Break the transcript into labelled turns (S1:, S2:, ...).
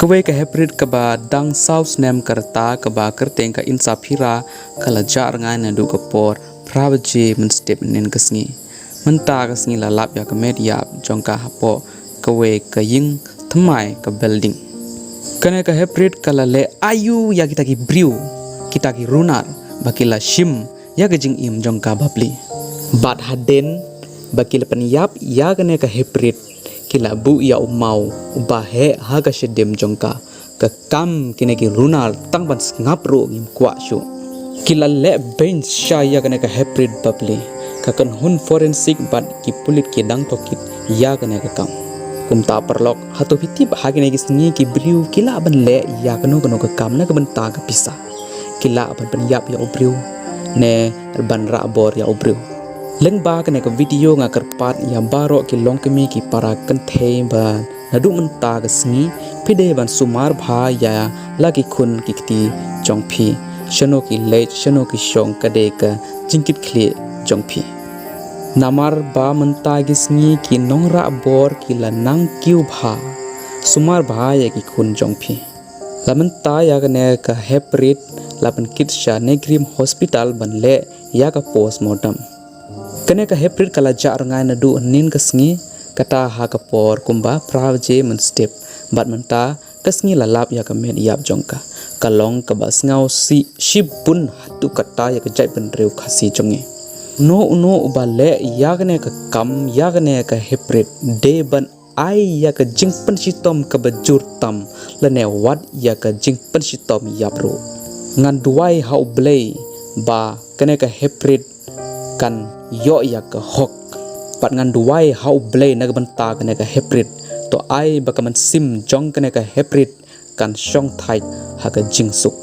S1: Kwe ka hybrid ka ba dang south nem karta ka ba kerteng ka insa phira kala jar ngai na du ka por prabaje men step nen kasngi menta kasngi la lap ya ka media jongka hapo kwe ka ying thamai ka building kane ka hybrid kala le ayu ya kita ki briu kita ki runar bakila shim ya ka jing im jongka babli bat haden bakila panyap ya kane ka hybrid kila bu ya umau ubahe haga shedem jongka ka kam kine ki runar tang ban ngap ro ngim kwa shu kila le bench sha ya kane ka hybrid babli ka kan hun forensic bat ki pulit ki dang tokit ya kane ka kam kumta perlok hato piti bahagi ne gisngi ki briu kila ban le ya kano ka kam na ka ban ta ka pisa kila ban yap ya ubriu ne ban ra bor ya ubriu leng ba ka ne ka video nga karpat ya baro ki long kemi ki para kan the ba nadu menta ka sngi pide ban sumar bha ya lagi khun ki ti jongphi shano ki le shano ki shong ka de ka jingkit khle jongphi namar ba menta ki sngi ki nongra bor ki la nang kiu bha sumar bha ya ki khun jongphi lamenta ya ka ne ka hybrid laban kit sha ne grim hospital ban le ya ka postmortem kene ka hybrid kala jar ngai na du nin ka sngi kata ha ka por kumba pravje man step bat menta ka sngi la lap ya ka met yap jongka kalong ka bas ngau si shibun hatu kata ya ka jai ban reu khasi jonge no ba le ya ne ka kam ya ne ka hybrid de ban ai ya ka jingpan sitom ka bajur tam la ne wat ya ka jingpan sitom yapro ngan duai hau blei ba kene ka hybrid kan yo ya ka hok pat ngan duai hau blei na ban ta kene ka hybrid to ai ba ka man sim jong kene ka hybrid kan shong thai ha ka jingsuk